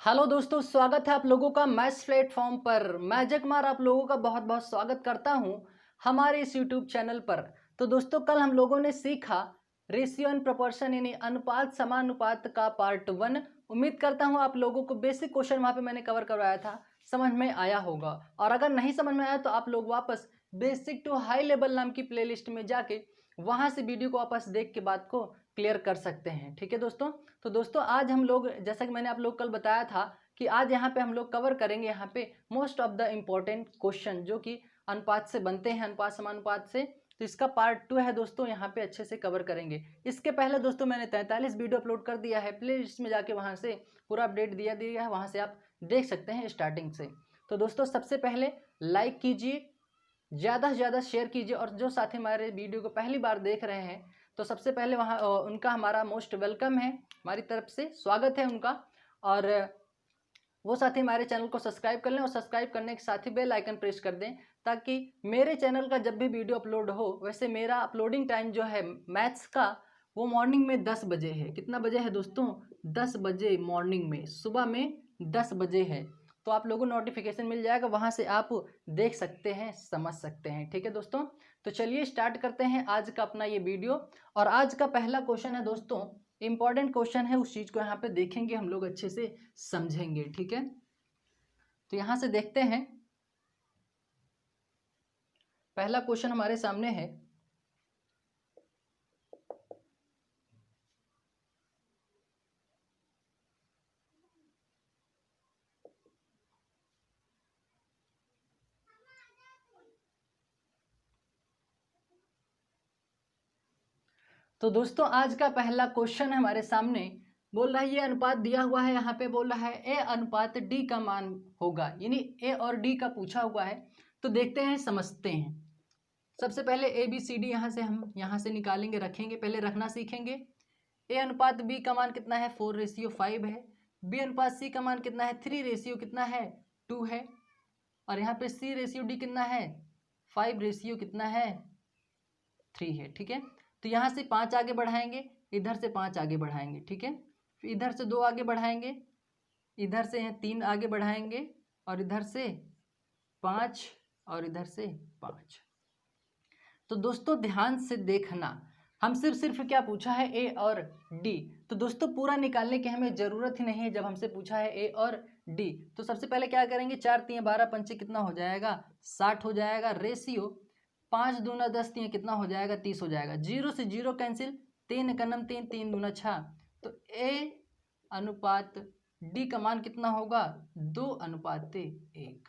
Hello दोस्तों, स्वागत है आप लोगों का मैथ्स प्लेटफॉर्म पर। मैं अजय कुमार आप लोगों का बहुत बहुत स्वागत करता हूं हमारे इस यूट्यूब चैनल पर। तो दोस्तों, कल हम लोगों ने सीखा रेशियो एंड प्रोपोर्शन यानी अनुपात समानुपात का पार्ट 1। उम्मीद करता हूं आप लोगों को बेसिक क्वेश्चन वहां पे मैंने कवर करवाया था, समझ में आया होगा। और अगर नहीं समझ में आया तो आप लोग वापस बेसिक टू हाई लेवल नाम की प्लेलिस्ट में जाके वहां से वीडियो को वापस देख के बात को क्लियर कर सकते हैं। ठीक है दोस्तों। तो दोस्तों, आज हम लोग, जैसा कि मैंने आप लोग कल बताया था कि आज यहाँ पे हम लोग कवर करेंगे यहाँ पे most of the important question जो कि अनुपात से बनते हैं, अनुपात समानुपात से। तो इसका पार्ट 2 है दोस्तों, यहाँ पे अच्छे से कवर करेंगे। इसके पहले दोस्तों मैंने 43 वीडियो अपलोड कर दिया है, प्ले लिस्ट में जाके वहाँ से पूरा अपडेट दिया है, वहाँ से आप देख सकते हैं स्टार्टिंग से। तो दोस्तों, सबसे पहले लाइक कीजिए, ज़्यादा से ज़्यादा शेयर कीजिए, और जो साथी हमारे वीडियो को पहली बार देख रहे हैं तो सबसे पहले वहाँ उनका हमारा मोस्ट वेलकम है, हमारी तरफ से स्वागत है उनका। और वो साथी हमारे चैनल को सब्सक्राइब कर लें, और सब्सक्राइब करने के साथ ही बेल आइकन प्रेस कर दें ताकि मेरे चैनल का जब भी वीडियो अपलोड हो, वैसे मेरा अपलोडिंग टाइम जो है मैथ्स का वो मॉर्निंग में 10 बजे है। कितना बजे है दोस्तों? 10 बजे मॉर्निंग में, सुबह में 10 बजे है। तो आप लोगों को नोटिफिकेशन मिल जाएगा, वहाँ से आप देख सकते हैं, समझ सकते हैं। ठीक है दोस्तों। तो चलिए स्टार्ट करते हैं आज का अपना ये वीडियो। और आज का पहला क्वेश्चन है दोस्तों, इंपॉर्टेंट क्वेश्चन है, उस चीज़ को यहाँ पे देखेंगे हम लोग, अच्छे से समझेंगे। ठीक है। तो यहाँ से देखते हैं, पहला क्वेश्चन हमारे सामने है। तो दोस्तों, आज का पहला क्वेश्चन है हमारे सामने, बोल रहा है ये अनुपात दिया हुआ है, यहाँ पे बोल रहा है ए अनुपात डी का मान होगा, यानी ए और डी का पूछा हुआ है। तो देखते हैं, समझते हैं। सबसे पहले ए बी सी डी यहाँ से हम यहाँ से निकालेंगे, रखेंगे, पहले रखना सीखेंगे। ए अनुपात बी का मान कितना है? 4:5 है। बी अनुपात सी का मान कितना है? 3 कितना है? 2 है। और यहाँ पे सी रेशियो डी कितना है? 5 रेशियो कितना है? 3 है। ठीक है। तो यहाँ से 5 आगे बढ़ाएंगे, इधर से 5 आगे बढ़ाएंगे। ठीक है। फिर इधर से 2 आगे बढ़ाएंगे, इधर से 3 आगे बढ़ाएंगे, और इधर से 5, और इधर से 5। तो दोस्तों ध्यान से देखना, हमसे सिर्फ क्या पूछा है? ए और डी। तो दोस्तों पूरा निकालने की हमें ज़रूरत ही नहीं है जब हमसे पूछा है ए और डी। तो सबसे पहले क्या करेंगे? 4 3 12 पंचे कितना हो जाएगा? 60 हो जाएगा। रेशियो 5 दूना 10 3 कितना हो जाएगा? 30 हो जाएगा। 0 से 0 कैंसिल, 3 एकनम 3 3 दूना 6। तो ए अनुपात डी का मान कितना होगा? 2:1।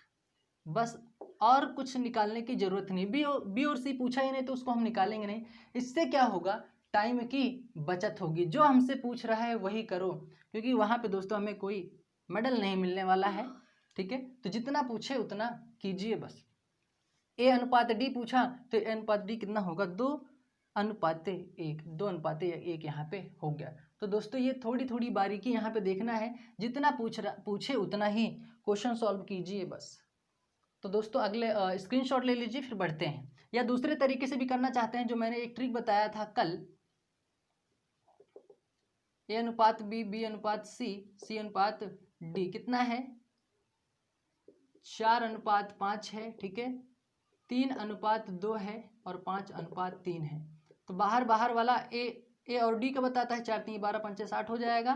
बस, और कुछ निकालने की जरूरत नहीं। बी और सी पूछा ही नहीं तो उसको हम निकालेंगे नहीं। इससे क्या होगा? टाइम की बचत होगी। जो हमसे पूछ रहा है वही करो, क्योंकि वहाँ पे दोस्तों हमें कोई मेडल नहीं मिलने वाला है। ठीक है। तो जितना पूछे उतना कीजिए बस। ए अनुपात डी पूछा तो ए अनुपात डी कितना होगा? 2:1। 2:1 यहाँ पे हो गया। तो दोस्तों ये थोड़ी थोड़ी बारीकी यहाँ पे देखना है, जितना पूछे उतना ही क्वेश्चन सॉल्व कीजिए बस। तो दोस्तों अगले स्क्रीनशॉट ले लीजिए, फिर बढ़ते हैं। या दूसरे तरीके से भी करना चाहते हैं, जो मैंने एक ट्रिक बताया था कल, ए अनुपात बी, बी अनुपात सी, सी अनुपात डी कितना है? 4:5 है। ठीक है। 3:2 है, और 5:3 है। तो बाहर बाहर वाला ए और डी का बताता है। 4 3 12 पंचे 60 हो जाएगा।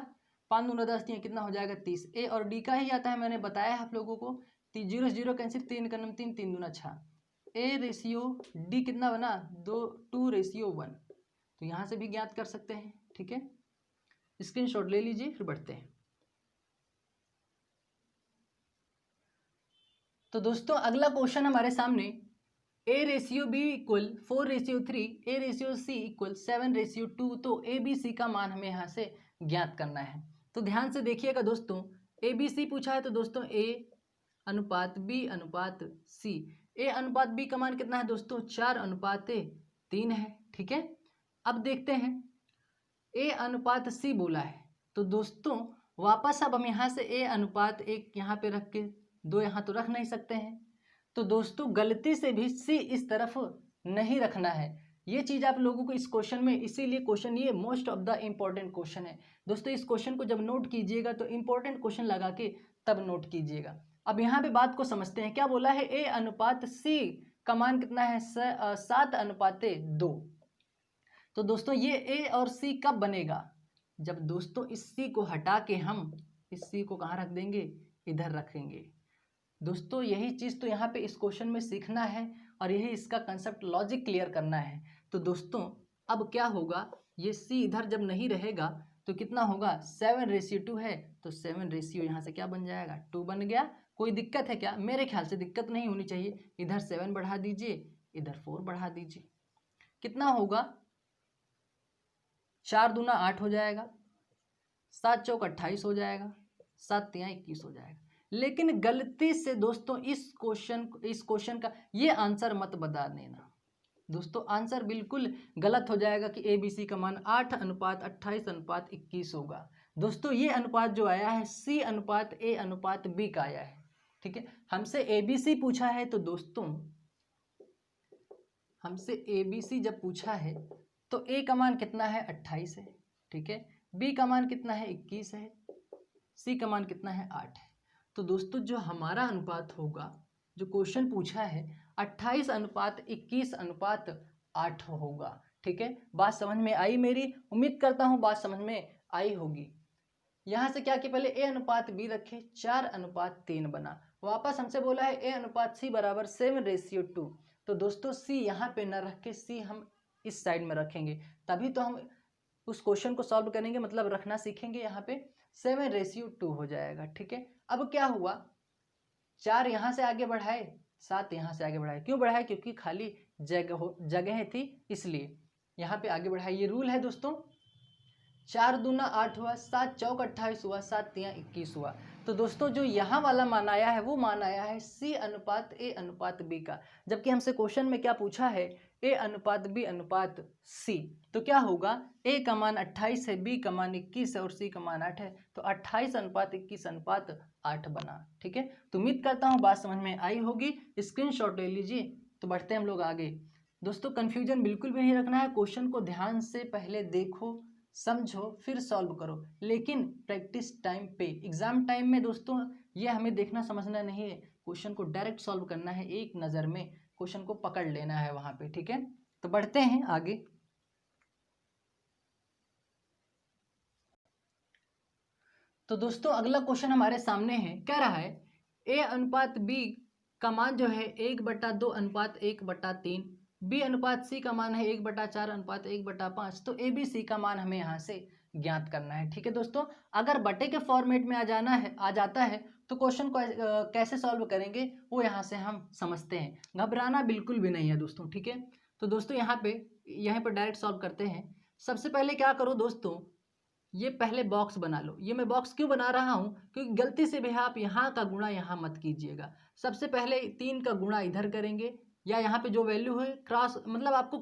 5 दूना 10 3 कितना हो जाएगा? 30। ए और डी का ही आता है, मैंने बताया है आप लोगों को। 0 0 कैंसिल, 3 कनम 3 3 दूना 6। ए रेशियो डी कितना बना? 2:1। तो यहाँ से भी ज्ञात कर सकते हैं। ठीक है। स्क्रीनशॉट ले लीजिए, फिर बढ़ते हैं। तो दोस्तों अगला क्वेश्चन हमारे सामने, a ratio b equal 4:3, a ratio c equal 7:2। तो ए बी सी का मान हमें यहाँ से ज्ञात करना है। तो ध्यान से देखिएगा दोस्तों, ए बी सी पूछा है तो दोस्तों ए अनुपात बी अनुपात सी। ए अनुपात बी का मान कितना है दोस्तों? 4:3 है। ठीक है। अब देखते हैं, ए अनुपात सी बोला है तो दोस्तों वापस अब हम यहाँ से ए अनुपात 1 यहाँ पे रख के 2 यहाँ तो रख नहीं सकते हैं। तो दोस्तों गलती से भी सी इस तरफ नहीं रखना है, ये चीज़ आप लोगों को इस क्वेश्चन में, इसीलिए क्वेश्चन ये most of the important question है दोस्तों। इस क्वेश्चन को जब नोट कीजिएगा तो इम्पोर्टेंट क्वेश्चन लगा के तब नोट कीजिएगा। अब यहाँ पे बात को समझते हैं, क्या बोला है, ए अनुपात सी का मान कितना है, 7:2। तो दोस्तों ये ए और सी कब बनेगा, जब दोस्तों इस सी को हटा के हम इस सी को कहाँ रख देंगे, इधर रखेंगे। दोस्तों यही चीज़ तो यहाँ पे इस क्वेश्चन में सीखना है और यही इसका कंसेप्ट लॉजिक क्लियर करना है। तो दोस्तों अब क्या होगा, ये सी इधर जब नहीं रहेगा तो कितना होगा, 7:2 है, तो 7 यहाँ से क्या बन जाएगा, 2 बन गया। कोई दिक्कत है क्या, मेरे ख्याल से दिक्कत नहीं होनी चाहिए। इधर 7 बढ़ा दीजिए, इधर 4 बढ़ा दीजिए, कितना होगा, 4 दूना 8 हो जाएगा, 7 चौक 28 हो जाएगा, 7 तियां 21 हो जाएगा। लेकिन गलती से दोस्तों इस क्वेश्चन का ये आंसर मत बता देना दोस्तों, आंसर बिल्कुल गलत हो जाएगा कि ए बी सी का मान 8:28:21 होगा। दोस्तों ये अनुपात जो आया है सी अनुपात ए अनुपात बी का आया है, ठीक है। हमसे ए बी सी पूछा है, तो दोस्तों हमसे ए बी सी जब पूछा है तो ए का मान कितना है, 28 है, ठीक है। बी का मान कितना है, 21 है। सी का मान कितना है, 8 है। तो दोस्तों जो हमारा अनुपात होगा, जो क्वेश्चन पूछा है, 28:21:8 होगा, ठीक है। बात समझ में आई मेरी, उम्मीद करता हूँ बात समझ में आई होगी। यहाँ से क्या कि पहले ए अनुपात बी रखे, 4:3 बना। वापस हमसे बोला है ए अनुपात सी बराबर 7:2। तो दोस्तों सी यहाँ पे न रख के सी हम इस साइड में रखेंगे, तभी तो हम उस क्वेश्चन को सॉल्व करेंगे, मतलब रखना सीखेंगे। यहाँ पे 7:2 हो जाएगा, ठीक है। अब क्या हुआ, 4 यहाँ से आगे बढ़ाए, 7 यहाँ से आगे बढ़ाए। क्यों बढ़ाए, क्योंकि खाली जगह थी, इसलिए यहाँ पे आगे बढ़ाए। ये रूल है दोस्तों। 4 दूना 8 हुआ, 7 चौक 28 हुआ, 7 तियां 21 हुआ। तो दोस्तों जो यहाँ वाला मान आया है वो मान आया है सी अनुपात ए अनुपात बी का, जबकि हमसे क्वेश्चन में क्या पूछा है, ए अनुपात बी अनुपात सी। तो क्या होगा, ए का मान 28 है, बी का मान 21 है और सी का मान 8 है, तो 28:21:8 बना, ठीक है। तो उम्मीद करता हूँ बात समझ में आई होगी, स्क्रीनशॉट ले लीजिए। तो बढ़ते हैं हम लोग आगे। दोस्तों कन्फ्यूजन बिल्कुल भी नहीं रखना है, क्वेश्चन को ध्यान से पहले देखो, समझो, फिर सॉल्व करो, लेकिन प्रैक्टिस टाइम पे। एग्जाम टाइम में दोस्तों ये हमें देखना समझना नहीं है, क्वेश्चन को डायरेक्ट सॉल्व करना है, एक नज़र में क्वेश्चन को पकड़ लेना है वहाँ पे, ठीक है। तो बढ़ते हैं आगे। तो दोस्तों अगला क्वेश्चन हमारे सामने है, कह रहा है ए अनुपात बी का मान जो है 1/2 अनुपात 1/3, बी अनुपात सी का मान है 1/4 अनुपात 1/5। तो ए बी सी का मान हमें यहाँ से ज्ञात करना है, ठीक है दोस्तों। अगर बटे के फॉर्मेट में आ जाता है तो क्वेश्चन को कैसे सॉल्व करेंगे वो यहाँ से हम समझते हैं, घबराना बिल्कुल भी नहीं है दोस्तों, ठीक है। तो दोस्तों यहाँ पर डायरेक्ट सॉल्व करते हैं। सबसे पहले क्या करो दोस्तों, ये पहले बॉक्स बना लो। ये मैं बॉक्स क्यों बना रहा हूँ, क्योंकि गलती से भी आप यहाँ का गुणा यहाँ मत कीजिएगा। सबसे पहले 3 का गुणा इधर करेंगे, या यहाँ पे जो वैल्यू है क्रॉस, मतलब आपको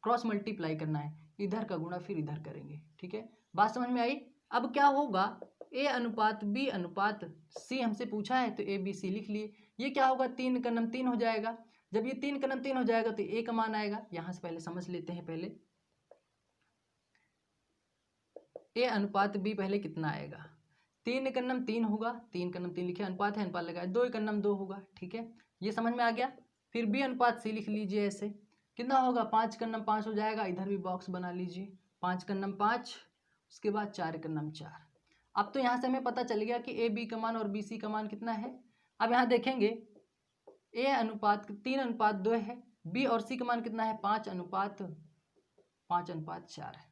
क्रॉस मल्टीप्लाई करना है, इधर का गुणा फिर इधर करेंगे, ठीक है। बात समझ में आई। अब क्या होगा, ए अनुपात बी अनुपात सी हमसे पूछा है, तो ए बी सी लिख लिए। ये क्या होगा, 3 का नम 3 हो जाएगा। जब ये 3 का नम 3 हो जाएगा तो ए का मान आएगा। यहाँ से पहले समझ लेते हैं, पहले ए अनुपात बी पहले कितना आएगा, 3 का नम 3 होगा, 3 का नम 3 लिखे, अनुपात है अनुपात लगाए, 2 का नम 2 होगा, ठीक है। ये समझ में आ गया। फिर बी अनुपात सी लिख लीजिए, ऐसे कितना होगा, 5 का नम 5 हो जाएगा। इधर भी बॉक्स बना लीजिए, 5 का नम 5, उसके बाद 4 का नम 4। अब तो यहाँ से हमें पता चल गया कि ए बी का मान और बी सी का मान कितना है। अब यहाँ देखेंगे ए अनुपात 3:2 है, बी और सी का मान कितना है, 5:4 है।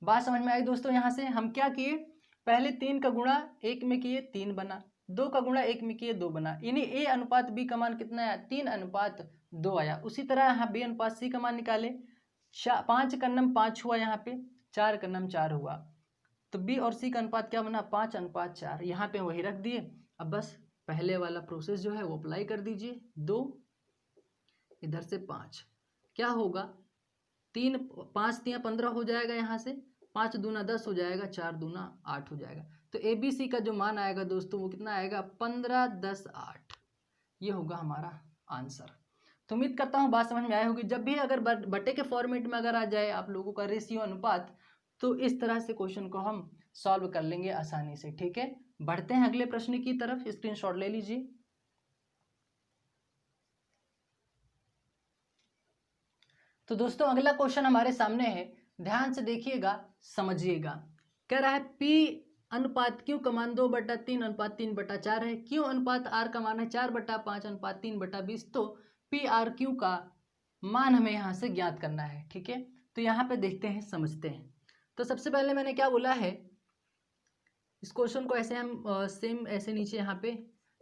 बात समझ में आई दोस्तों। यहाँ से हम क्या किए, पहले 3 का गुणा 1 में किए, 3 बना, 2 का गुणा 1 में किए, 2 बना, यानी ए अनुपात बी का मान कितना आया, 3:2 आया। उसी तरह यहाँ बी अनुपात सी का मान निकाले, 5 का नम 5 हुआ, यहाँ पे 4 का नम 4 हुआ, तो बी और सी का अनुपात क्या बना, 5:4। यहाँ पे वही रख दिए। अब बस पहले वाला प्रोसेस जो है वो अप्लाई कर दीजिए, 2 इधर से 5, क्या होगा, 3 5 तियां 15 हो जाएगा, यहाँ से 5 दूना 10 हो जाएगा, 4 दूना 8 हो जाएगा। तो ए बी सी का जो मान आएगा दोस्तों वो कितना आएगा, 15 10 8। ये होगा हमारा आंसर। तो उम्मीद करता हूँ बात समझ में आई होगी। जब भी अगर बटे के फॉर्मेट में अगर आ जाए आप लोगों का रेशियो अनुपात, तो इस तरह से क्वेश्चन को हम सॉल्व कर लेंगे आसानी से। ठीक है, बढ़ते हैं अगले प्रश्न की तरफ, स्क्रीनशॉट ले लीजिए। तो दोस्तों अगला क्वेश्चन हमारे सामने है, ध्यान से देखिएगा, समझिएगा। कह रहा है P अनुपात Q का मान 2/3 अनुपात 3/4 है। Q अनुपात R का मान है 4/5 अनुपात 3/20। तो PRQ का मान हमें यहाँ से ज्ञात करना है। ठीक है, तो यहाँ पे देखते हैं, समझते हैं। तो सबसे पहले मैंने क्या बोला है, इस क्वेश्चन को ऐसे हम सेम ऐसे नीचे यहाँ पे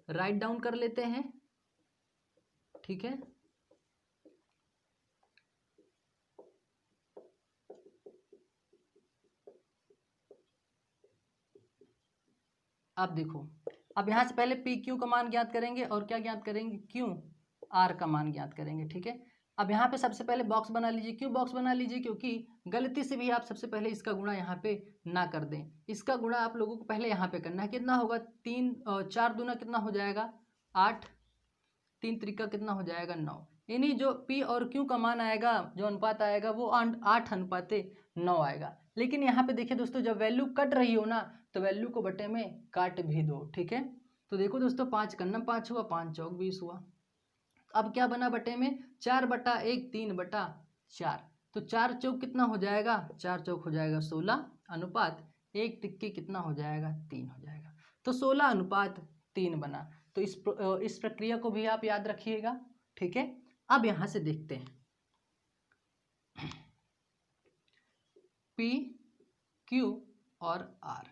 राइट डाउन कर लेते हैं। ठीक है, अब देखो, अब यहाँ से पहले पी क्यू का मान ज्ञात करेंगे और क्या ज्ञात करेंगे, क्यू आर का मान ज्ञात करेंगे। ठीक है, अब यहाँ पे सबसे पहले बॉक्स बना लीजिए। क्यों बॉक्स बना लीजिए, क्योंकि गलती से भी आप सबसे पहले इसका गुणा यहाँ पे ना कर दें। इसका गुणा आप लोगों को पहले यहाँ पे करना है। कितना होगा, 4 दूना कितना हो जाएगा 8, 3 त्रिका कितना हो जाएगा 9। यानी जो पी और क्यू का मान आएगा, जो अनुपात आएगा वो 8:9 आएगा। लेकिन यहाँ पे देखिए दोस्तों, जब वैल्यू कट रही हो ना, तो वैल्यू को बटे में काट भी दो। ठीक है, तो देखो दोस्तों, 5 कन्ना 5 हुआ, 5 चौक 20 हुआ। अब क्या बना बटे में, 4/1 3/4। तो 4 चौक कितना हो जाएगा, 4 चौक हो जाएगा 16 अनुपात 1 टिक्के कितना हो जाएगा 3 हो जाएगा। तो 16:3 बना। तो इस प्रक्रिया को भी आप याद रखिएगा। ठीक है, अब यहां से देखते हैं, P Q और R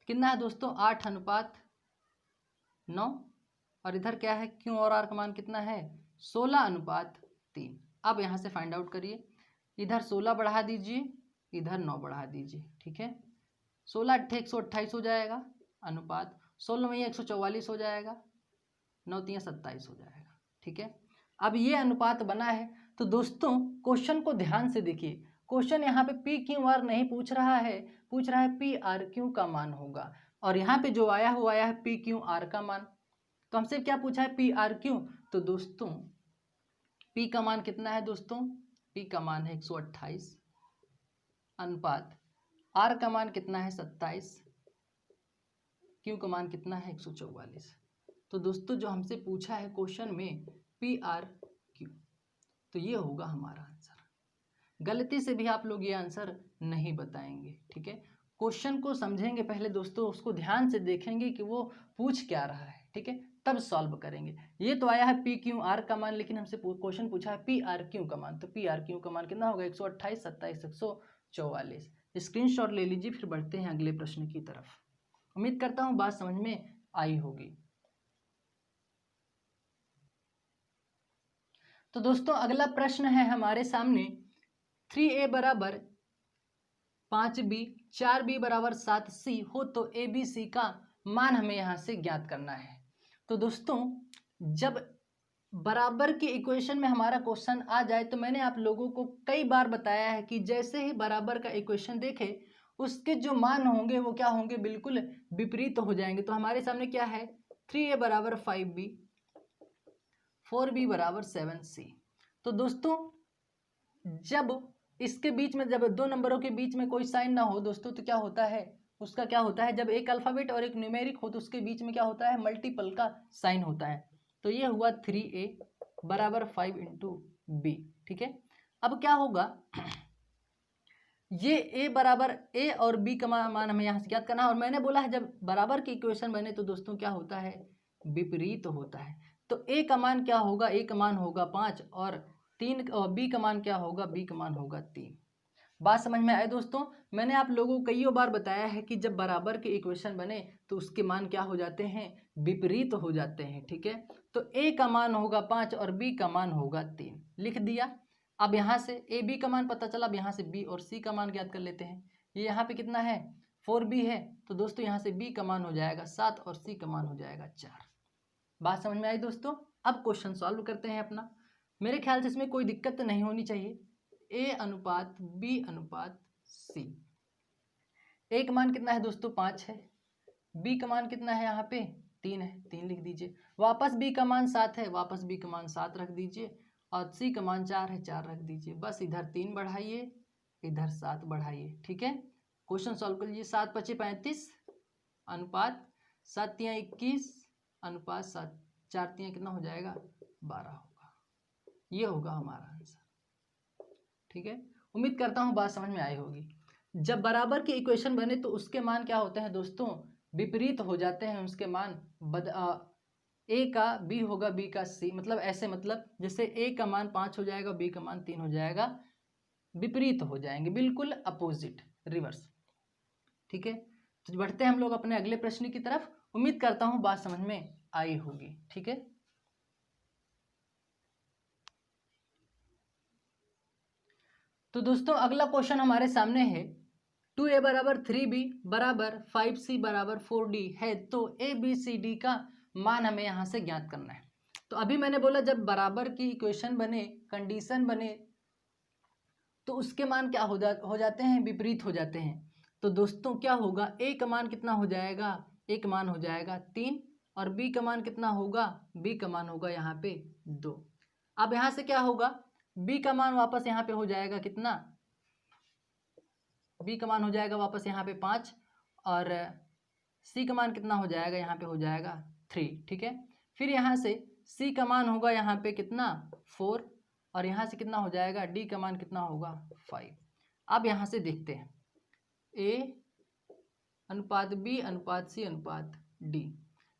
कितना है दोस्तों, 8:9। और इधर क्या है, Q और R का मान कितना है, 16:3। अब यहाँ से फाइंड आउट करिए, इधर 16 बढ़ा दीजिए, इधर 9 बढ़ा दीजिए। ठीक है, 16 × 128 हो जाएगा, अनुपात 16 में 144 हो जाएगा, 9 × 3 27 हो जाएगा। ठीक है, अब ये अनुपात बना है। तो दोस्तों क्वेश्चन को ध्यान से देखिए, क्वेश्चन यहाँ पे पी क्यू आर नहीं पूछ रहा है, पूछ रहा है पी आर क्यू का मान होगा। और यहाँ पे जो आया वो आया है पी क्यू आर का मान। तो हमसे क्या पूछा है, पी आर क्यू। तो दोस्तों पी का मान कितना है दोस्तों, पी का मान है 128 अनुपात आर का मान कितना है 27, क्यू का मान कितना है 144। तो दोस्तों जो हमसे पूछा है क्वेश्चन में पी आर क्यू, तो ये होगा हमारा आंसर। गलती से भी आप लोग ये आंसर नहीं बताएंगे। ठीक है, क्वेश्चन को समझेंगे पहले दोस्तों, उसको ध्यान से देखेंगे कि वो पूछ क्या रहा है। ठीक है, तब सॉल्व करेंगे। ये तो आया है पी क्यू आर का मान, लेकिन हमसे क्वेश्चन पूछा है पी आर क्यू का मान। तो पी आर क्यू का मान कितना होगा, 128 27 144। स्क्रीनशॉट ले लीजिए, फिर बढ़ते हैं अगले प्रश्न की तरफ। उम्मीद करता हूँ बात समझ में आई होगी। तो दोस्तों अगला प्रश्न है हमारे सामने, 3a बराबर 5b 4b बराबर 7c हो तो abc का मान हमें यहाँ से ज्ञात करना है। तो दोस्तों जब बराबर की इक्वेशन में हमारा क्वेश्चन आ जाए, तो मैंने आप लोगों को कई बार बताया है कि जैसे ही बराबर का इक्वेशन देखे, उसके जो मान होंगे वो क्या होंगे, बिल्कुल विपरीत हो जाएंगे। तो हमारे सामने क्या है, 3a बराबर 5b 4b बराबर 7c। तो दोस्तों जब इसके बीच में, जब दो नंबरों के बीच में कोई साइन ना हो दोस्तों, तो क्या होता है, उसका क्या होता है, जब एक अल्फाबेट और एक न्यूमेरिक हो तो उसके बीच में क्या होता है, मल्टीपल का साइन होता है। तो ये हुआ 3a बराबर 5 × b। ठीक है, अब क्या होगा, ये a बराबर a और b का मान हमें यहाँ से ज्ञात करना है। और मैंने बोला है जब बराबर की इक्वेशन बने तो दोस्तों क्या होता है, विपरीत होता है। तो a का मान क्या होगा, a का मान होगा 5 और 3, और b का मान क्या होगा, b का मान होगा 3। बात समझ में आए दोस्तों। मैंने आप लोगों को कई बार बताया है कि जब बराबर के इक्वेशन बने तो उसके मान क्या हो जाते हैं, विपरीत हो जाते हैं। ठीक है, तो a का मान होगा 5 और b का मान होगा 3, लिख दिया। अब यहाँ से a b का मान पता चला, अब यहाँ से b और c का मान ज्ञात कर लेते हैं। ये यहाँ पे कितना है, 4b है, तो दोस्तों यहाँ से b का मान हो जाएगा 7 और c का मान हो जाएगा 4। बात समझ में आई दोस्तों। अब क्वेश्चन सॉल्व करते हैं अपना। मेरे ख्याल से इसमें कोई दिक्कत नहीं होनी चाहिए। a अनुपात b अनुपात c, a का मान कितना है दोस्तों 5 है, b का मान कितना है यहाँ पे 3 है, 3 लिख दीजिए। वापस b का मान 7 है, वापस b का मान 7 रख दीजिए और c का मान 4 है, 4 रख दीजिए। बस इधर 3 बढ़ाइए, इधर 7 बढ़ाइए, ठीक है। क्वेश्चन सॉल्व कर लीजिए। 7 × 5 = 35 अनुपात 7 × 3 = 21 अनुपात 7 4 × 3 कितना हो जाएगा 12 होगा। ये होगा हमारा आंसर, ठीक है। उम्मीद करता हूँ बात समझ में आई होगी। जब बराबर की इक्वेशन बने तो उसके मान क्या होते हैं दोस्तों, विपरीत हो जाते हैं उसके मान। ए का बी होगा, बी का सी, मतलब ऐसे, मतलब जैसे ए का मान 5 हो जाएगा, बी का मान 3 हो जाएगा, विपरीत हो जाएंगे, बिल्कुल अपोजिट, रिवर्स, ठीक है। तो बढ़ते हैं हम लोग अपने अगले प्रश्न की तरफ। उम्मीद करता हूँ बात समझ में आई होगी, ठीक है। तो दोस्तों अगला क्वेश्चन हमारे सामने है 2a = 3b = 5c = 4d है, तो a b c d का मान हमें यहाँ से ज्ञात करना है। तो अभी मैंने बोला जब बराबर की इक्वेशन बने, कंडीशन बने, तो उसके मान क्या हो जाते हैं, विपरीत हो जाते हैं। तो दोस्तों क्या होगा, a का मान कितना हो जाएगा, a का मान हो जाएगा 3 और b का मान कितना होगा, b का मान होगा यहाँ पे 2। अब यहाँ से क्या होगा, b का मान वापस यहाँ पे हो जाएगा कितना, b का मान हो जाएगा वापस यहाँ पे 5 और c का मान कितना हो जाएगा, यहाँ पे हो जाएगा 3, ठीक है। फिर यहाँ से c का मान होगा यहाँ पे कितना 4 और यहाँ से कितना हो जाएगा, d का मान कितना होगा 5। अब यहाँ से देखते हैं a अनुपात b अनुपात c अनुपात d।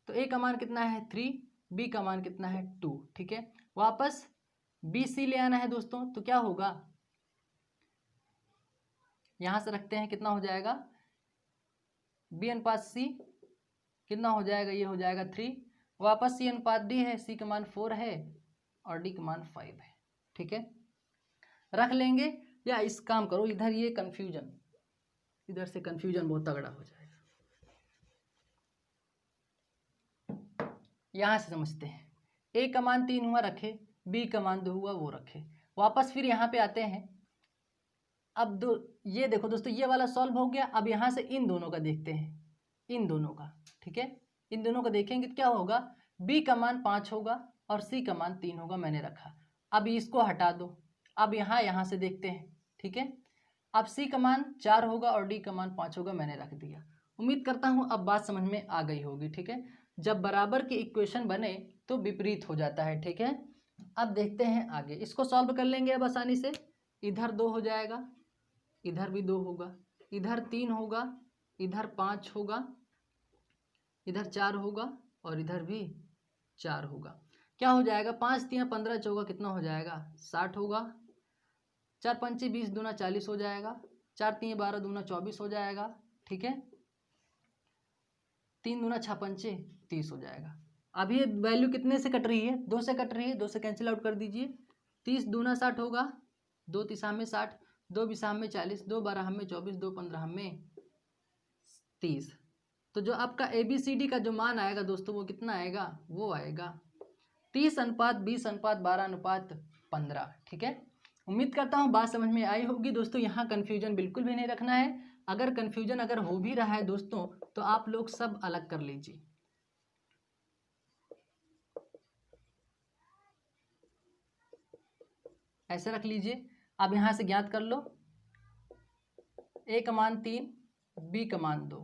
तो a का मान कितना है 3, b का मान कितना है 2, ठीक है। वापस b c ले आना है दोस्तों, तो क्या होगा, यहाँ से रखते हैं, कितना हो जाएगा b अनुपात c कितना हो जाएगा, ये हो जाएगा 3, वापस c अनुपात d है, c का मान 4 है और d का मान 5 है, ठीक है। रख लेंगे, या इस काम करो, इधर ये कंफ्यूजन, इधर से कंफ्यूजन बहुत तगड़ा हो जाएगा, यहाँ से समझते हैं। a का मान 3 हुआ रखे, b का मान 2 हुआ वो रखे। वापस फिर यहाँ पे आते हैं। अब ये देखो दोस्तों, ये वाला सॉल्व हो गया। अब यहाँ से इन दोनों का देखते हैं, इन दोनों का, ठीक है। इन दोनों को देखेंगे तो क्या होगा, b का मान 5 होगा और c का मान 3 होगा, मैंने रखा। अब इसको हटा दो, अब यहाँ से देखते हैं, ठीक है। अब c का मान 4 होगा और d का मान 5 होगा, मैंने रख दिया। उम्मीद करता हूँ अब बात समझ में आ गई होगी, ठीक है। जब बराबर की इक्वेशन बने तो विपरीत हो जाता है, ठीक है। अब देखते हैं आगे, इसको सॉल्व कर लेंगे अब आसानी से। इधर 2 हो जाएगा, इधर भी 2 होगा, इधर 3 होगा, इधर 5 होगा, इधर 4 होगा और इधर भी 4 होगा। क्या हो जाएगा, 5 × 3 = 15, चौका कितना हो जाएगा 60 होगा, 4 × 5 = 20, दूना 40 हो जाएगा, 4 × 3 = 12, दूना 24 हो जाएगा, ठीक है। 3 दूना 6 पंचे 30 हो जाएगा। अब ये वैल्यू कितने से कट रही है, 2 से कट रही है, 2 से कैंसिल आउट कर दीजिए। 30 दूना 60 होगा, 2 3 में 60, 2 20 में 40, 2 12 में 24, 2 15 में 30। तो जो आपका ABCD का जो मान आएगा दोस्तों, वो कितना आएगा, वो आएगा 30:20:12:15, ठीक है। उम्मीद करता हूँ बात समझ में आई होगी दोस्तों। यहाँ कन्फ्यूजन बिल्कुल भी नहीं रखना है। अगर कन्फ्यूजन अगर हो भी रहा है दोस्तों, तो आप लोग सब अलग कर लीजिए। ऐसे रख लीजिए। अब यहाँ से ज्ञात कर लो, a का मान 3, b का मान 2,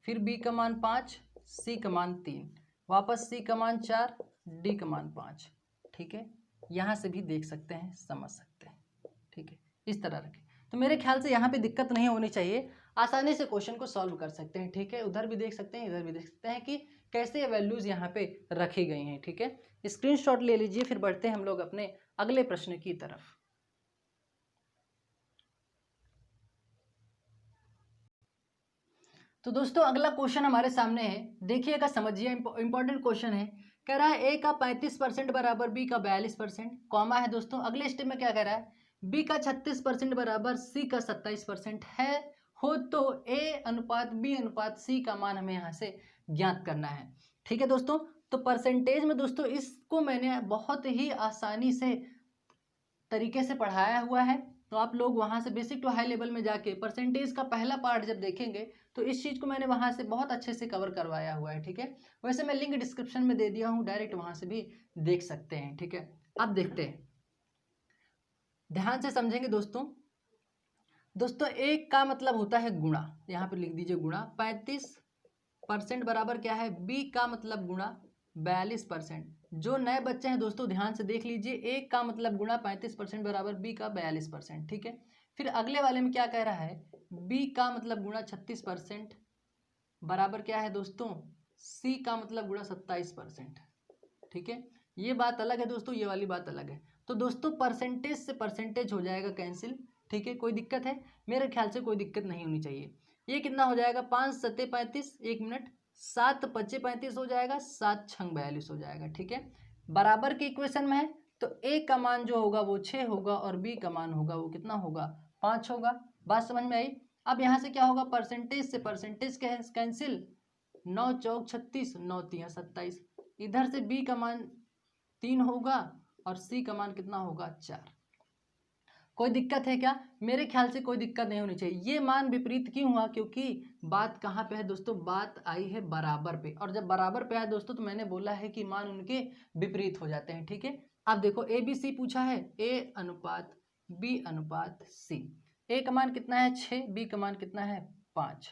फिर b का मान 5, c का मान 3, वापस c का मान 4, d का मान 5, ठीक है। यहाँ से भी देख सकते हैं, समझ सकते हैं, ठीक है। इस तरह रखें तो मेरे ख्याल से यहाँ पे दिक्कत नहीं होनी चाहिए, आसानी से क्वेश्चन को सॉल्व कर सकते हैं, ठीक है। उधर भी देख सकते हैं, इधर भी देख सकते हैं कि कैसे वैल्यूज़ यहाँ पे रखी गई हैं, ठीक है। स्क्रीनशॉट ले लीजिए, फिर बढ़ते हैं हम लोग अपने अगले प्रश्न की तरफ। तो दोस्तों अगला क्वेश्चन हमारे सामने है, देखिएगा, समझिए, इंपॉर्टेंट क्वेश्चन है। कह रहा है a का 35% बराबर b का 42%, कॉमा है दोस्तों। अगले स्टेप में क्या कह रहा है, b का 36% बराबर c का 27% है, हो तो a अनुपात b अनुपात c का मान हमें यहाँ से ज्ञात करना है, ठीक है दोस्तों। तो परसेंटेज में दोस्तों इसको मैंने बहुत ही आसानी से तरीके से पढ़ाया हुआ है, तो आप लोग वहाँ से बेसिक टू हाई लेवल में जाके परसेंटेज का पहला पार्ट जब देखेंगे तो इस चीज़ को मैंने वहाँ से बहुत अच्छे से कवर करवाया हुआ है, ठीक है। वैसे मैं लिंक डिस्क्रिप्शन में दे दिया हूँ, डायरेक्ट वहाँ से भी देख सकते हैं, ठीक है। अब देखते हैं, ध्यान से समझेंगे दोस्तों। दोस्तों एक का मतलब होता है गुणा, यहाँ पे लिख दीजिए गुणा। 35% बराबर क्या है, बी का मतलब गुणा 42%। जो नए बच्चे हैं दोस्तों ध्यान से देख लीजिए, एक का मतलब गुणा 35% बराबर बी का 42%, ठीक है। फिर अगले वाले में क्या कह रहा है, बी का मतलब गुणा 36% बराबर क्या है दोस्तों, सी का मतलब गुणा 27%, ठीक है। ये बात अलग है दोस्तों, ये वाली बात अलग है। तो दोस्तों परसेंटेज से परसेंटेज हो जाएगा कैंसिल, ठीक है। कोई दिक्कत है, मेरे ख्याल से कोई दिक्कत नहीं होनी चाहिए। ये कितना हो जाएगा, 5 सत्ते 35, 1 मिनट, 7 पच्चे 35 हो जाएगा, 7 छंग 42 हो जाएगा, ठीक है। बराबर के इक्वेशन में है तो ए का मान जो होगा वो 6 होगा और बी का मान होगा वो कितना होगा, 5 होगा। बात समझ में आई। अब यहाँ से क्या होगा, परसेंटेज से परसेंटेज कैंसिल, 9 चौक 36, 9 तिया 27। इधर से बी का मान 3 होगा और सी का मान कितना होगा, 4। कोई दिक्कत है क्या, मेरे ख्याल से कोई दिक्कत नहीं होनी चाहिए। ये मान विपरीत क्यों हुआ, क्योंकि बात कहाँ पे है दोस्तों, बात आई है बराबर पे, और जब बराबर पे आया दोस्तों तो मैंने बोला है कि मान उनके विपरीत हो जाते हैं, ठीक है। अब देखो ए बी सी पूछा है, ए अनुपात बी अनुपात सी। ए का मान कितना है 6, बी का मान कितना है 5।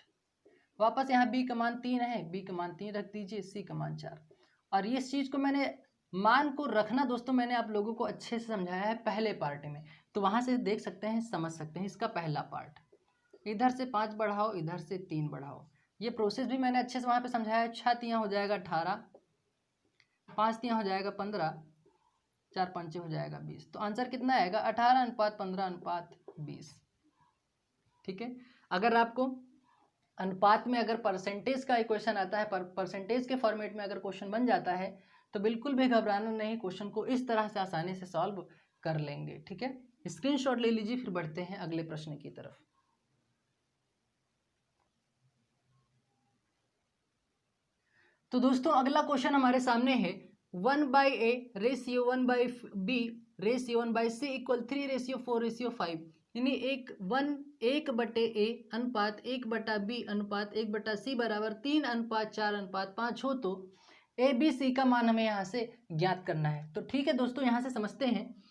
वापस यहाँ बी का मान 3 है, बी का मान 3 रख दीजिए, सी का मान 4। और इस चीज़ को मैंने मान को रखना दोस्तों मैंने आप लोगों को अच्छे से समझाया है पहले पार्ट में, तो वहाँ से देख सकते हैं, समझ सकते हैं। इसका पहला पार्ट, इधर से 5 बढ़ाओ, इधर से 3 बढ़ाओ, ये प्रोसेस भी मैंने अच्छे से वहाँ पे समझाया है। 6 तियाँ हो जाएगा 18, 5 तियाँ हो जाएगा 15, 4 पंचे हो जाएगा 20। तो आंसर कितना आएगा, 18:15:20, ठीक है। अगर आपको अनुपात में अगर परसेंटेज का इक्वेशन आता है, परसेंटेज के फॉर्मेट में अगर क्वेश्चन बन जाता है तो बिल्कुल भी घबराना नहीं, क्वेश्चन को इस तरह से आसानी से सॉल्व कर लेंगे, ठीक है। स्क्रीनशॉट ले लीजिए, फिर बढ़ते हैं अगले प्रश्न की तरफ। तो दोस्तों अगला क्वेश्चन हमारे सामने है, 1/a ratio 1/b ratio 1/c equal 3:4:5, यानी 1/a अनुपात 1/b अनुपात 1/c बराबर 3:4:5 हो तो ए बी सी का मान हमें यहाँ से ज्ञात करना है। तो ठीक है दोस्तों, यहाँ से समझते हैं।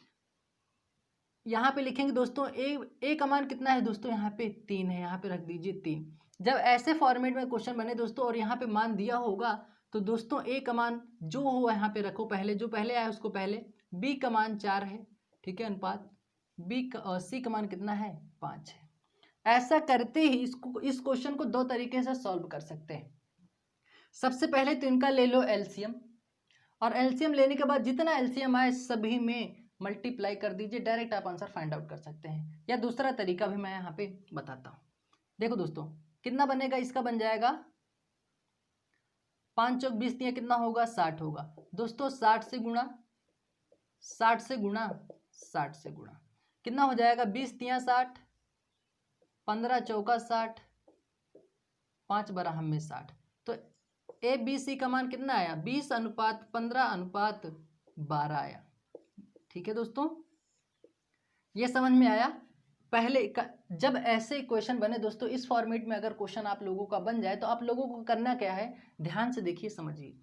यहाँ पे लिखेंगे दोस्तों ए का मान कितना है दोस्तों, यहाँ पे 3 है, यहाँ पे रख दीजिए 3। जब ऐसे फॉर्मेट में क्वेश्चन बने दोस्तों और यहाँ पे मान दिया होगा तो दोस्तों ए का मान जो हो यहाँ पे रखो, पहले जो पहले आया उसको पहले। बी का मान 4 है, ठीक है, अनुपात सी का मान कितना है 5 है। ऐसा करते ही इस क्वेश्चन को दो तरीके से सॉल्व कर सकते हैं। सबसे पहले तो इनका ले लो एलसीएम, और एलसीएम लेने के बाद जितना एलसीएम आए सभी में मल्टीप्लाई कर दीजिए, डायरेक्ट आप आंसर फाइंड आउट कर सकते हैं। या दूसरा तरीका भी मैं यहाँ पे बताता हूँ। देखो दोस्तों कितना बनेगा, इसका बन जाएगा 5 चौक 20 दिया कितना होगा 60 होगा दोस्तों। 60 से गुणा 60 से गुणा 60 से गुणा कितना हो जाएगा, 20 दिया 60, 15 चौका 60, 5 बराह में 60। तो ए बी सी का मान कितना आया, 20:15:12 आया, ठीक है दोस्तों। ये समझ में आया। पहले जब ऐसे क्वेश्चन बने दोस्तों इस फॉर्मेट में अगर क्वेश्चन आप लोगों का बन जाए तो आप लोगों को करना क्या है, ध्यान से देखिए समझिए।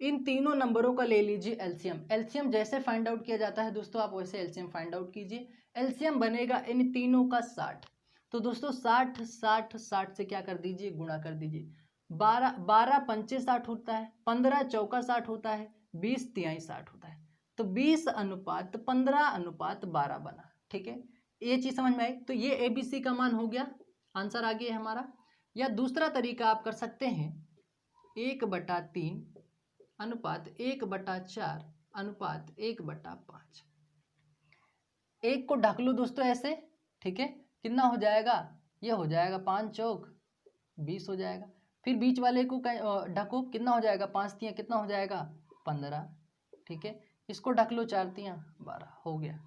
इन तीनों नंबरों का ले लीजिए एलसीएम। एलसीएम जैसे फाइंड आउट किया जाता है दोस्तों, आप वैसे एलसीएम फाइंड आउट कीजिए। एलसीएम बनेगा इन तीनों का 60। तो दोस्तों 60 60 60 से क्या कर दीजिए, गुणा कर दीजिए। 12 पंचे 60 होता है, 15 चौका 60 होता है, 20 तिहाई 60 होता है। तो 20:15:12 बना, ठीक है। ये चीज़ समझ में आई। तो ये ए बी सी का मान हो गया, आंसर आ गया हमारा। या दूसरा तरीका आप कर सकते हैं, 1/3 अनुपात 1/4 अनुपात 1/5। एक को ढक लो दोस्तों ऐसे, ठीक है। कितना हो जाएगा, ये हो जाएगा 5 चौक 20 हो जाएगा। फिर बीच वाले को ढको, कितना हो जाएगा, 5 तियाँ कितना हो जाएगा 15, ठीक है। इसको ढक लो 4 तियाँ 12 हो गया।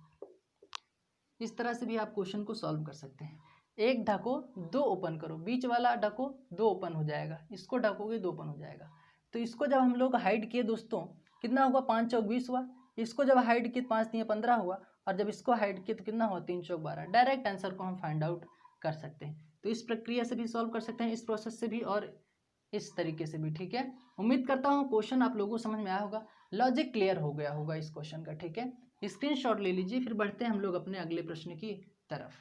इस तरह से भी आप क्वेश्चन को सॉल्व कर सकते हैं। एक ढको 2 ओपन करो, बीच वाला ढको 2 ओपन हो जाएगा, इसको ढकोगे 2 ओपन हो जाएगा। तो इसको जब हम लोग हाइड किए दोस्तों कितना हुआ, 5 चौक 20 हुआ। इसको जब हाइड किए 5 तियाँ 15 हुआ, और जब इसको हाइड किया तो कितना हुआ 3 चौक 12। डायरेक्ट आंसर को हम फाइंड आउट कर सकते हैं। तो इस प्रक्रिया से भी सॉल्व कर सकते हैं, इस प्रोसेस से भी और इस तरीके से भी। ठीक है, उम्मीद करता हूँ क्वेश्चन आप लोगों को समझ में आया होगा, लॉजिक क्लियर हो गया होगा इस क्वेश्चन का। ठीक है, स्क्रीनशॉट ले लीजिए, फिर बढ़ते हैं हम लोग अपने अगले प्रश्न की तरफ।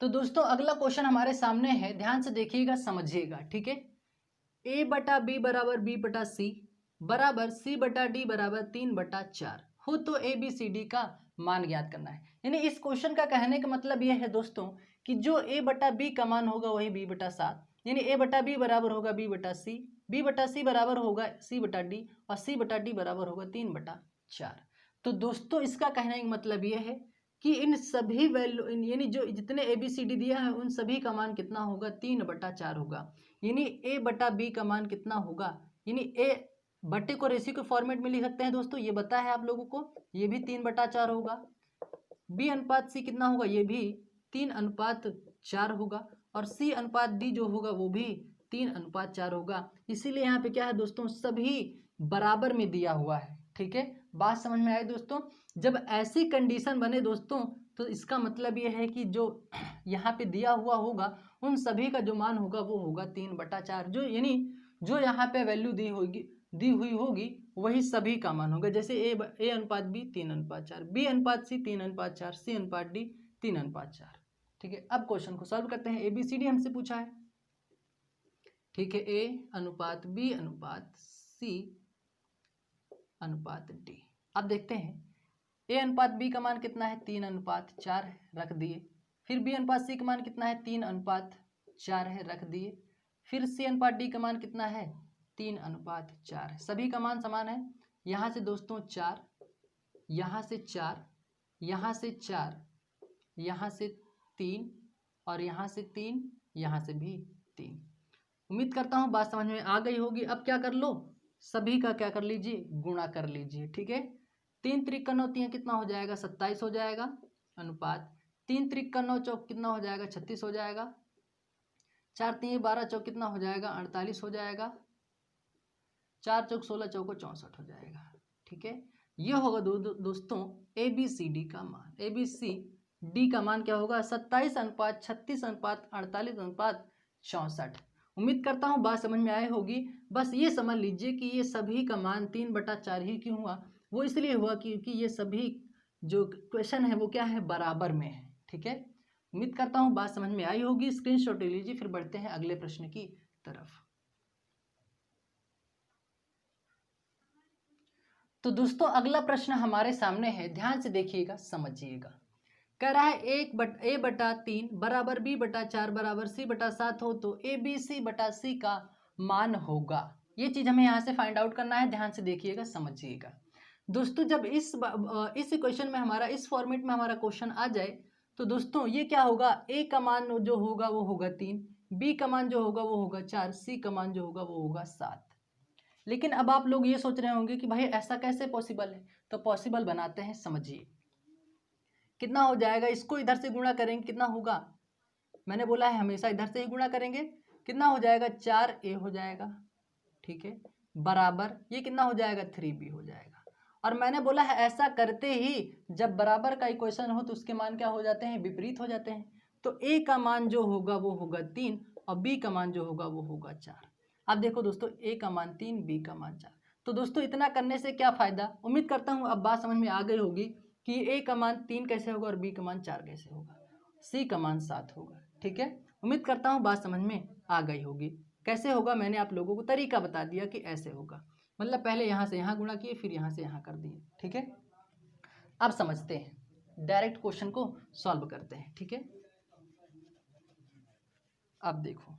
तो दोस्तों अगला क्वेश्चन हमारे सामने है, ध्यान से देखिएगा, समझिएगा। ठीक है, a बटा बी बराबर बी बटा सी बराबर सी बटा डी बराबर 3/4 हो तो ए बी सी डी का मान ज्ञात करना है। यानी इस क्वेश्चन का कहने का मतलब यह है दोस्तों कि जो a बटा बी का मान होगा वही b बटा 7, यानी a बटा बी बराबर होगा b बटा सी बराबर होगा c बटा डी और c बटा डी बराबर होगा 3/4। तो दोस्तों इसका कहने का मतलब यह है कि इन सभी वैल्यू यानी जो जितने ए बी सी डी दिया है उन सभी का मान कितना होगा 3/4 होगा। यानी a बटा बी का मान कितना होगा, यानी a बटे को रेशियो के फॉर्मेट में लिख सकते हैं दोस्तों, ये बता है आप लोगों को, ये भी 3/4 होगा। b अनुपात c कितना होगा, ये भी 3/4 होगा। और c अनुपात d जो होगा वो भी 3/4 होगा। इसीलिए यहाँ पे क्या है दोस्तों, सभी बराबर में दिया हुआ है। ठीक है, बात समझ में आई दोस्तों। जब ऐसी कंडीशन बने दोस्तों तो इसका मतलब ये है कि जो यहाँ पे दिया हुआ होगा उन सभी का जो मान होगा वो होगा 3/4, जो यानी जो यहाँ पे वैल्यू दी हुई होगी वही सभी का मान होगा। जैसे ए अनुपात बी 3/4, बी अनुपात सी 3/4, सी अनुपात डी 3/4। ठीक है, अब क्वेश्चन को सॉल्व करते हैं। ए बी सी डी हमसे पूछा है। ठीक है, ए अनुपात बी अनुपात सी अनुपात डी। अब देखते हैं ए अनुपात बी का मान कितना है, 3/4 है, रख दिए। फिर बी अनुपात सी का मान कितना है, 3/4 है, रख दिए। फिर सी अनुपात डी का मान कितना है, 3/4 है। सभी का मान समान है। यहाँ से दोस्तों 4, यहाँ से 4, यहाँ से 4, यहाँ से 3 और यहाँ से 3, यहाँ से भी 3। उम्मीद करता हूँ बात समझ में आ गई होगी। अब क्या कर लो, सभी का क्या कर लीजिए, गुणा कर लीजिए। ठीक है, 3 त्रिक का 9 3 कितना हो जाएगा, 27 हो जाएगा। अनुपात 3 त्रिक का 9 चौक कितना हो जाएगा, 36 हो जाएगा। 4 3 12 चौक कितना हो जाएगा, 48 हो जाएगा। 4 चौक 16 चौको 64 हो जाएगा। ठीक है, ये होगा दोस्तों ए बी सी डी का मान। ए बी सी डी का मान क्या होगा, 27/36/48/64। उम्मीद करता हूँ बात समझ में आई होगी। बस ये समझ लीजिए कि ये सभी का मान 3/4 ही क्यों हुआ, वो इसलिए हुआ क्योंकि ये सभी जो क्वेश्चन है वो क्या है, बराबर में है। ठीक है, उम्मीद करता हूँ बात समझ में आई होगी। स्क्रीनशॉट ले लीजिए, फिर बढ़ते हैं अगले प्रश्न की तरफ। तो दोस्तों अगला प्रश्न हमारे सामने है, ध्यान से देखिएगा, समझिएगा। कह रहा है ए बटा 3 बराबर बी बटा 4 बराबर सी बटा 7 हो तो ए बी सी बटा सी का मान होगा। ये चीज हमें यहाँ से फाइंड आउट करना है। ध्यान से देखिएगा, समझिएगा दोस्तों। जब इस इक्वेशन में हमारा, इस फॉर्मेट में हमारा क्वेश्चन आ जाए तो दोस्तों ये क्या होगा, ए का मान जो होगा वो होगा 3, बी का मान जो होगा वो होगा 4, सी का मान जो होगा वो होगा 7। लेकिन अब आप लोग ये सोच रहे होंगे कि भाई ऐसा कैसे पॉसिबल है, तो पॉसिबल बनाते हैं, समझिए। कितना हो जाएगा, इसको इधर से गुणा करेंगे कितना होगा, मैंने बोला है हमेशा इधर से ही गुणा करेंगे। कितना हो जाएगा, 4a हो जाएगा। ठीक है, बराबर ये कितना हो जाएगा, 3b हो जाएगा। और मैंने बोला है ऐसा करते ही जब बराबर का इक्वेशन हो तो उसके मान क्या हो जाते हैं, विपरीत हो जाते हैं। तो a का मान जो होगा वो होगा 3 और b का मान जो होगा वो होगा 4। अब देखो दोस्तों, a का मान 3, b का मान 4। तो दोस्तों इतना करने से क्या फायदा, उम्मीद करता हूँ अब बात समझ में आ गई होगी कि a का मान 3 कैसे होगा और b का मान 4 कैसे होगा, c का मान 7 होगा। ठीक है, उम्मीद करता हूँ बात समझ में आ गई होगी। कैसे होगा मैंने आप लोगों को तरीका बता दिया कि ऐसे होगा, मतलब पहले यहाँ से यहाँ गुणा किए फिर यहाँ से यहाँ कर दिए। ठीक है, अब समझते हैं, डायरेक्ट क्वेश्चन को सॉल्व करते हैं। ठीक है, अब देखो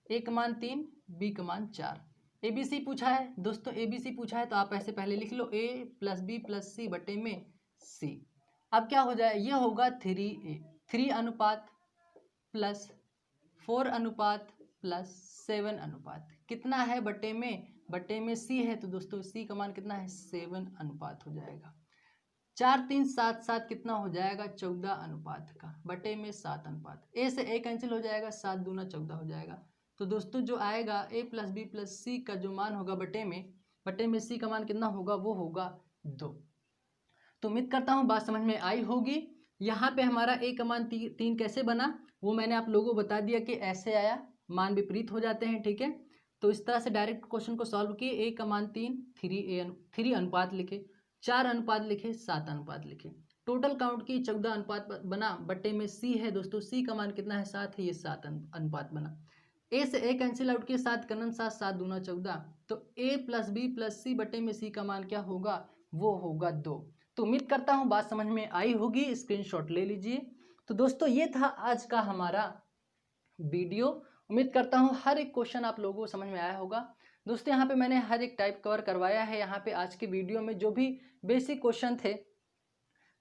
ए का मान 3, बी का मान 4, ए बी सी पूछा है दोस्तों। ए बी सी पूछा है तो आप ऐसे पहले लिख लो, a प्लस बी प्लस सी बटे में c। अब क्या हो जाए, ये होगा 3a, 3 अनुपात प्लस 4 अनुपात प्लस 7 अनुपात कितना है, बटे में c है तो दोस्तों c का मान कितना है, 7 अनुपात हो जाएगा। 4 3 7 7 कितना हो जाएगा 14 अनुपात का बटे में 7 अनुपात। ए से ए कैंसिल हो जाएगा, 7 दूना 14 हो जाएगा। तो दोस्तों जो आएगा ए प्लस बी प्लस सी का जो मान होगा बटे में सी का मान कितना होगा, वो होगा 2। तो उम्मीद करता हूँ बात समझ में आई होगी। यहाँ पे हमारा ए का मान 3 कैसे बना वो मैंने आप लोगों को बता दिया कि ऐसे आया, मान विपरीत हो जाते हैं, ठीक है। तो इस तरह से डायरेक्ट क्वेश्चन को सॉल्व किए। ए का मान 3, 3 अनुपात लिखे, 4 अनुपात लिखे, 7 अनुपात लिखे, टोटल काउंट की 14 अनुपात बना बटे में सी है दोस्तों, सी का मान कितना है 7 है, ये 7 अनुपात बना। ए से ए कैंसिल आउट किए, 7 कनन 7, 7 दूना 14। तो ए प्लस बी प्लस सी बटे में सी का मान क्या होगा, वो होगा 2। तो उम्मीद करता हूँ बात समझ में आई होगी, स्क्रीनशॉट ले लीजिए। तो दोस्तों ये था आज का हमारा वीडियो। उम्मीद करता हूँ हर एक क्वेश्चन आप लोगों को समझ में आया होगा। दोस्तों यहाँ पे मैंने हर एक टाइप कवर करवाया है। यहाँ पे आज के वीडियो में जो भी बेसिक क्वेश्चन थे,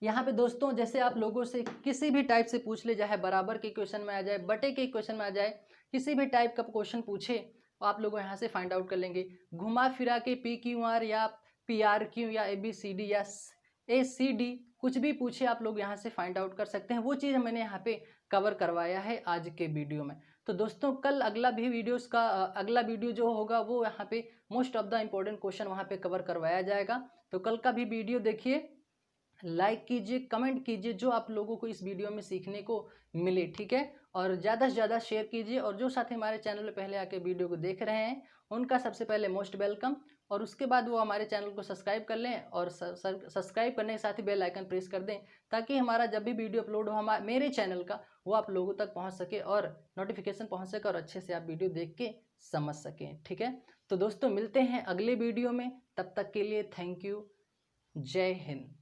यहाँ पे दोस्तों जैसे आप लोगों से किसी भी टाइप से पूछ ले, चाहे बराबर के क्वेश्चन में आ जाए, बटे के क्वेश्चन में आ जाए, किसी भी टाइप का क्वेश्चन पूछे तो आप लोग यहाँ से फाइंड आउट कर लेंगे। घुमा फिरा के PQR या PRQ या ABCD या ACD कुछ भी पूछे आप लोग यहाँ से फाइंड आउट कर सकते हैं। वो चीज़ मैंने यहाँ पे कवर करवाया है आज के वीडियो में। तो दोस्तों कल अगला भी वीडियोस का अगला वीडियो जो होगा वो यहाँ पे most of the important question वहाँ पे कवर करवाया जाएगा। तो कल का भी वीडियो देखिए, लाइक कीजिए, कमेंट कीजिए जो आप लोगों को इस वीडियो में सीखने को मिले, ठीक है। और ज़्यादा से ज़्यादा शेयर कीजिए। और जो साथी हमारे चैनल पे पहले आके वीडियो को देख रहे हैं उनका सबसे पहले मोस्ट वेलकम, और उसके बाद वो हमारे चैनल को सब्सक्राइब कर लें और सब्सक्राइब करने के साथ ही बेल आइकन प्रेस कर दें ताकि हमारा जब भी वीडियो अपलोड हो मेरे चैनल का वो आप लोगों तक पहुँच सके और नोटिफिकेशन पहुँच सके और अच्छे से आप वीडियो देख के समझ सकें, ठीक है। तो दोस्तों मिलते हैं अगले वीडियो में, तब तक के लिए थैंक यू, जय हिंद।